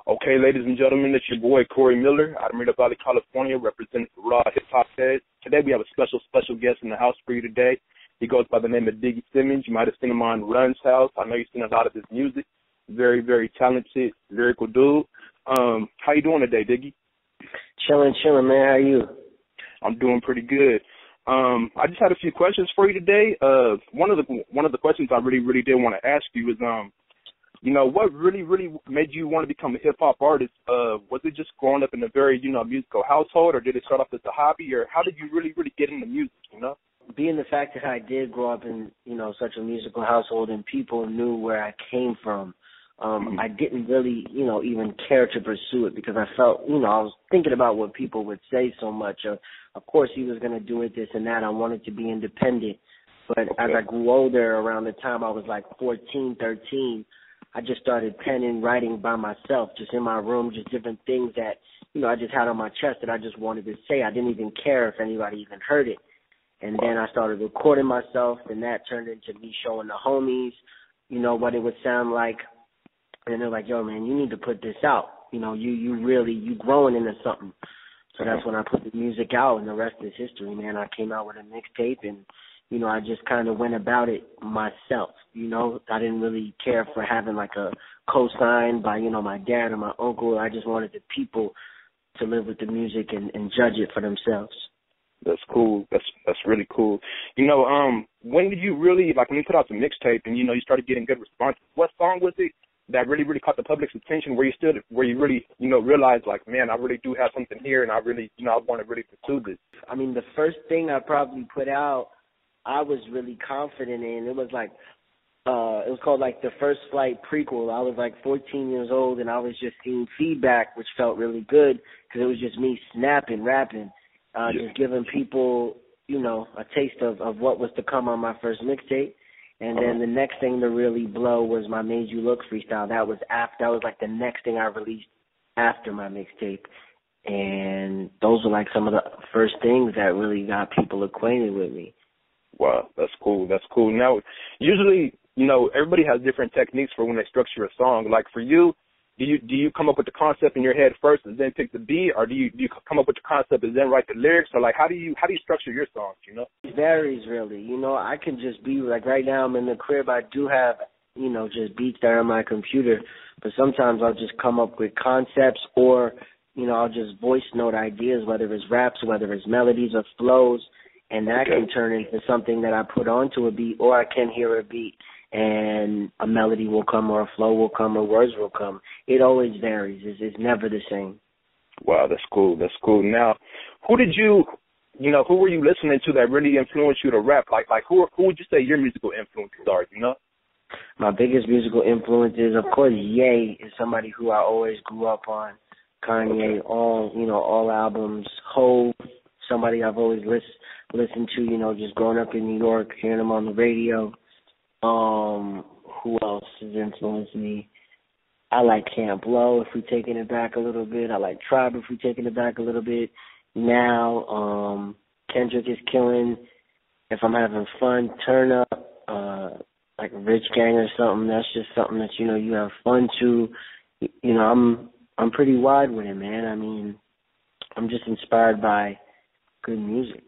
Okay, ladies and gentlemen, it's your boy Corey Miller out of Murder Valley, California, representing Raw Hip Hop Head. Today we have a special guest in the house for you today. He goes by the name of Diggy Simmons. You might have seen him on Run's House. I know you've seen a lot of his music. Very, very talented, lyrical dude. How you doing today, Diggy? Chilling, man. How are you? I'm doing pretty good. I just had a few questions for you today. One of the questions I really did want to ask you is what really made you want to become a hip hop artist? Was it just growing up in a very, musical household, or did it start off as a hobby, or how did you really get into music, Being the fact that I did grow up in, such a musical household and people knew where I came from, I didn't really, even care to pursue it because I felt, I was thinking about what people would say so much. Of course, he was going to do it, this and that. I wanted to be independent. But as I grew older, around the time I was like 14, 13, I just started penning, writing by myself, just in my room, just different things that, I just had on my chest that I just wanted to say. I didn't even care if anybody even heard it. And then I started recording myself, and that turned into me showing the homies, what it would sound like. And they're like, yo, man, you need to put this out. You growing into something. So that's when I put the music out, and the rest is history, man. I came out with a mixtape, and I just kind of went about it myself, I didn't really care for having like a cosign by, my dad or my uncle. I just wanted the people to live with the music and judge it for themselves. That's cool. That's really cool. When did you really, when you put out the mixtape and, you started getting good response, what song was it that really caught the public's attention where you really, realized like, man, I really do have something here and I really, I want to really pursue this? I mean, the first thing I probably put out, I was really confident in. It was like, it was called like the First Flight prequel. I was like 14 years old, and I was just seeing feedback, which felt really good because it was just me snapping, rapping, just giving people, a taste of what was to come on my first mixtape. And then the next thing to really blow was my Made You Look freestyle. That was like the next thing I released after my mixtape. And those were like some of the first things that really got people acquainted with me. Wow, that's cool. That's cool. Now, usually, everybody has different techniques for when they structure a song. Like for you, do you come up with the concept in your head first and then pick the beat, or do you come up with the concept and then write the lyrics? Or like how do you structure your songs? It varies really. I can just be like right now I'm in the crib. I do have just beats that are on my computer, but sometimes I'll just come up with concepts or I'll just voice note ideas, whether it's raps, whether it's melodies or flows. And that can turn into something that I put onto a beat, or I can hear a beat and a melody will come or a flow will come or words will come. It always varies. It's never the same. Wow, that's cool. That's cool. Now, who were you listening to that really influenced you to rap? Like who would you say your musical influences are, My biggest musical influences, of course, Ye is somebody who I always grew up on. Kanye, all albums. Hov, somebody I've always listened to, just growing up in New York, hearing them on the radio. Who else has influenced me? I like Cant if we're taking it back a little bit. I like Tribe if we're taking it back a little bit. Now, Kendrick is killing. If I'm having fun, Turn Up, like Rich Gang or something. That's just something that, you have fun to. I'm pretty wide with it, man. I mean, I'm just inspired by good music.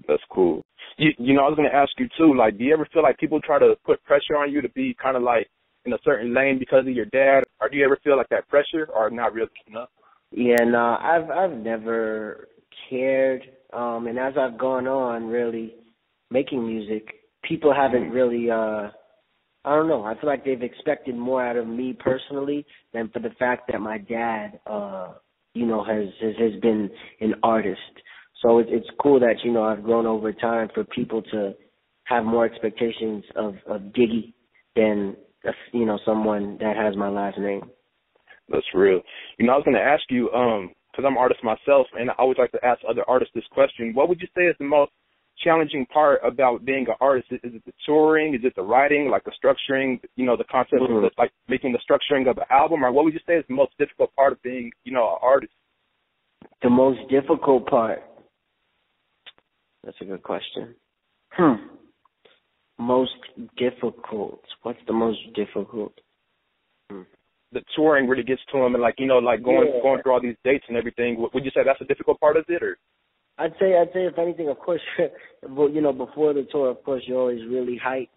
That's cool. I was going to ask you, too, like, do you ever feel like people try to put pressure on you to be kind of like in a certain lane because of your dad? Or do you ever feel like that pressure or not really? Yeah, no, I've never cared. And as I've gone on really making music, people haven't really, I don't know, I feel like they've expected more out of me personally than for the fact that my dad, has been an artist. So it's cool that, I've grown over time for people to have more expectations of Diggy than, someone that has my last name. That's real. I was going to ask you, because I'm an artist myself, and I always like to ask other artists this question. What would you say is the most challenging part about being an artist? Is it the touring? Is it the writing, like the structuring, the concept of like making the structuring of an album? Or what would you say is the most difficult part of being, an artist? The most difficult part? That's a good question. Most difficult. What's the most difficult? the touring really gets to him, and like, you know, like going through all these dates and everything. Would you say that's a difficult part of it, or? I'd say if anything, of course, well, you know, before the tour, of course, you're always really hyped.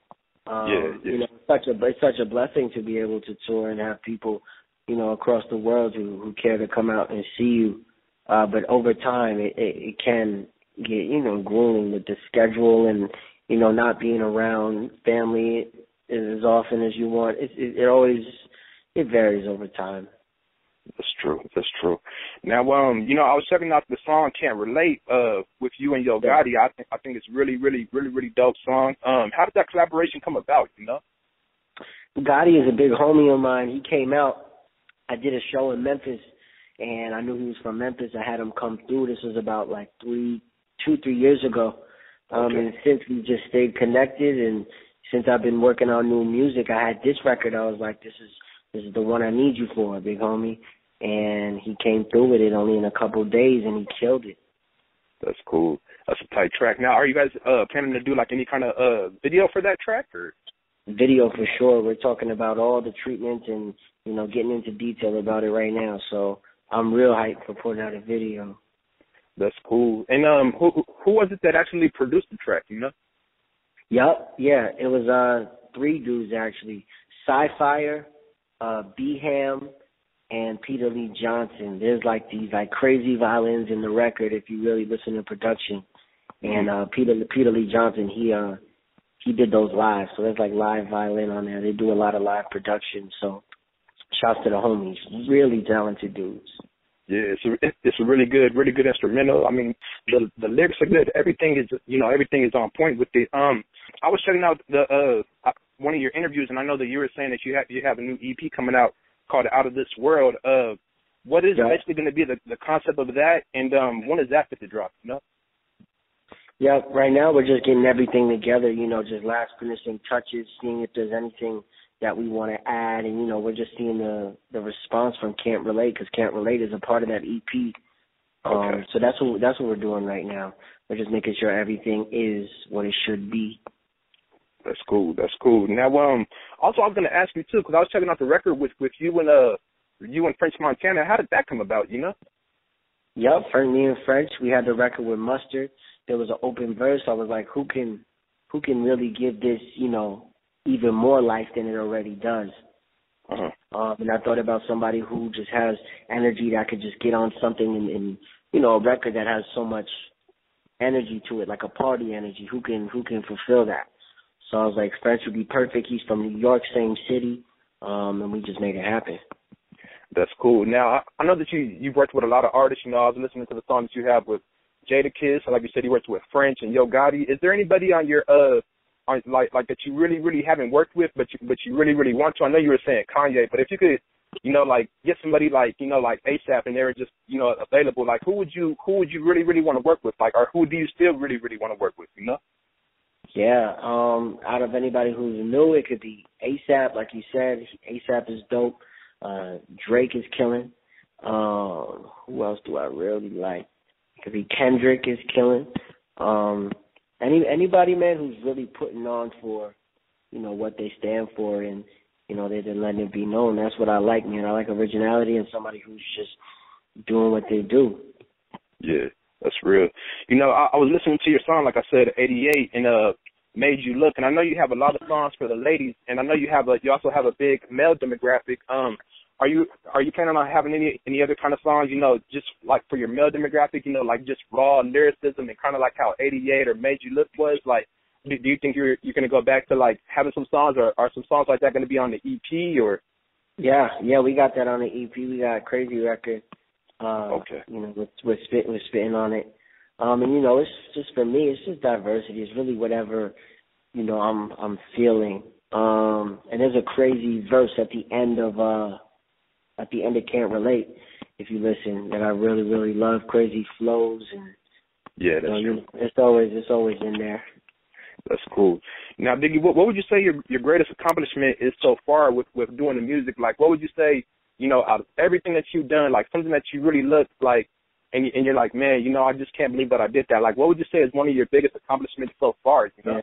You know, it's such a blessing to be able to tour and have people, you know, across the world who care to come out and see you. But over time, it can get, you know, grueling with the schedule and, you know, not being around family as often as you want. It always varies over time. That's true. That's true. Now, you know, I was checking out the song "Can't Relate" with you and Yo Gotti. I think it's really dope song. How did that collaboration come about? You know, Gotti is a big homie of mine. He came out. I did a show in Memphis, and I knew he was from Memphis. I had him come through. This was about like 3 years ago. And since we just stayed connected, and since I've been working on new music, I had this record. I was like, this is the one I need you for, big homie. And he came through with it only in a couple of days, and he killed it. That's cool. That's a tight track. Now, are you guys planning to do like any kind of video for that track, or? Video for sure. We're talking about all the treatments and, you know, getting into detail about it right now. So I'm real hyped for putting out a video. That's cool. And who was it that actually produced the track, you know? Yup, yeah. It was 3 dudes actually. Sci-Fire, B-Ham, and Peter Lee Johnson. There's like these like crazy violins in the record if you really listen to production. And Peter Lee Johnson, he did those live. So there's like live violin on there. They do a lot of live production. So shouts to the homies. Really talented dudes. Yeah, it's a really good instrumental. I mean, the lyrics are good. Everything is on point with it. I was checking out one of your interviews, and I know that you were saying that you have a new EP coming out called Out of This World. What is basically going to be the concept of that, and when is that fit to drop? You know? Yeah, right now we're just getting everything together. You know, just last finishing touches, seeing if there's anything that we want to add, and, you know, we're just seeing the response from Can't Relate, because Can't Relate is a part of that EP. So that's what we're doing right now. We're just making sure everything is what it should be. That's cool. That's cool. Now, also I was going to ask you too, because I was checking out the record with you and French Montana. How did that come about? You know? Yep, me and French. We had the record with Mustard. There was an open verse. I was like, who can really give this, you know, even more life than it already does. And I thought about somebody who just has energy that could just get on something and you know, a record that has so much energy to it, like a party energy. Who can fulfill that? So I was like, French would be perfect. He's from New York, same city, and we just made it happen. That's cool. Now, I know that you've worked with a lot of artists. You know, I was listening to the songs you have with Jadakiss. Like you said, you worked with French and Yo Gotti. Is there anybody on your like that you really haven't worked with, but you really want to? I know you were saying Kanye, but if you could, you know, like get somebody like, you know, like ASAP, and they're just, you know, available, like who would you really want to work with, like, or who do you still really want to work with, you know? Yeah, out of anybody who's new, it could be ASAP, like you said. ASAP is dope. Drake is killing. Who else do I really like? It could be Kendrick is killing. Anybody, man, who's really putting on for, you know, what they stand for, and, you know, they're letting it be known. That's what I like, man. I like originality and somebody who's just doing what they do. Yeah, that's real. You know, I was listening to your song, like I said, 88, and Made You Look, and I know you have a lot of songs for the ladies, and I know you also have a big male demographic. Are you planning on having any other kind of songs, you know, just like for your male demographic, you know, like just raw lyricism and kind of like how 88 or Made You Look was? Like, do you think you're going to go back to like having some songs, or are some songs like that going to be on the EP, or? Yeah, we got that on the EP. We got a crazy record. You know, we're spitting on it. And, you know, it's just, for me, it's just diversity. It's really whatever, you know, I'm feeling. And there's a crazy verse at the end of Can't Relate, if you listen, that I really love. Crazy flows, and yeah, that's true. It's always in there. That's cool. Now, Diggy, what would you say your greatest accomplishment is so far with doing the music? Like, what would you say, you know, out of everything that you've done, like something that you really look like, and you're like, man, you know, I just can't believe that I did that. Like, what would you say is one of your biggest accomplishments so far? You know?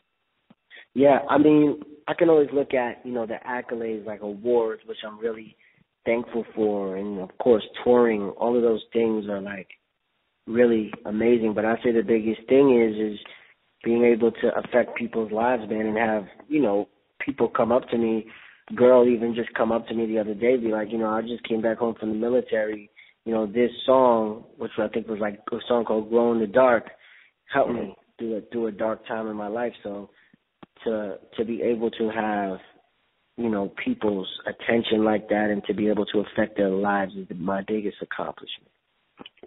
Yeah, I mean, I can always look at, you know, the accolades like awards, which I'm really thankful for, and of course touring. All of those things are like really amazing. But I say the biggest thing is being able to affect people's lives, man, and have, you know, people come up to me. Girl even just come up to me the other day, be like, you know, I just came back home from the military. You know, this song, which I think was like a song called "Glow in the Dark," helped me through a dark time in my life. So to be able to have, you know, people's attention like that and to be able to affect their lives is my biggest accomplishment.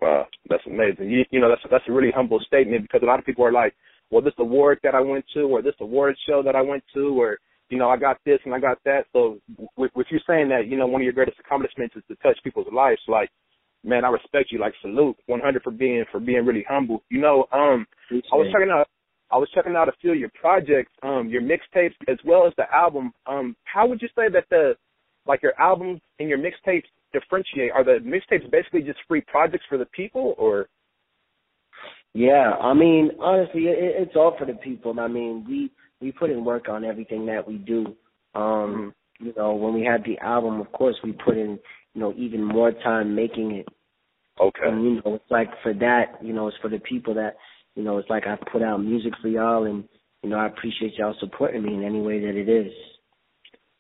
Wow, that's amazing. You know, that's a really humble statement, because a lot of people are like, well, this award that I went to, or this award show that I went to, or, you know, I got this and I got that. So with you saying that, you know, one of your greatest accomplishments is to touch people's lives, like, man, I respect you. Like, salute 100 for being really humble. You know, I was checking out a few of your projects, your mixtapes as well as the album. How would you say that your albums and your mixtapes differentiate? Are the mixtapes basically just free projects for the people, or? Yeah, I mean, honestly, it's all for the people. I mean, we put in work on everything that we do. You know, when we had the album, of course, we put in, you know, even more time making it. Okay. And, you know, it's like for that, you know, it's for the people that, you know, it's like I put out music for y'all, and, you know, I appreciate y'all supporting me in any way that it is.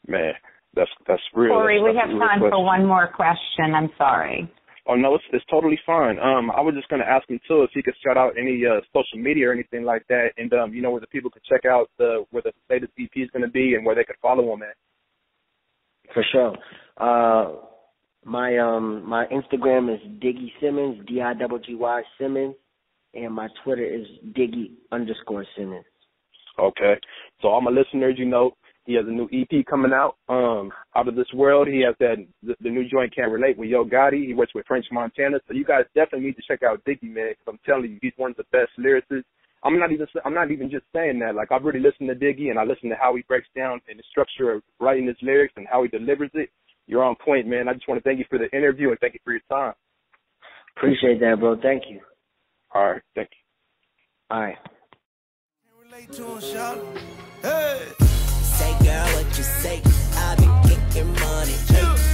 Man, that's real. Corey, we have time for one more question. I'm sorry. Oh, no, it's totally fine. I was just going to ask him, too, if he could shout out any social media or anything like that, and, you know, where the people could check out where the latest EP is going to be and where they could follow him at. For sure. My Instagram is Diggy Simmons, Diggy Simmons, and my Twitter is Diggy_Simmons. Okay. So all my listeners, you know, he has a new EP coming out, Out of This World. He has the new joint Can't Relate with Yo Gotti. He works with French Montana. So you guys definitely need to check out Diggy, man, because I'm telling you, he's one of the best lyricists. I'm not even just saying that. Like, I've really listened to Diggy, and I listen to how he breaks down and the structure of writing his lyrics and how he delivers it. You're on point, man. I just want to thank you for the interview and thank you for your time. Appreciate that, bro. Thank you. All right. Thank you. All right. Relate to him, shout. Hey. Say, girl, what you say? I've been getting money.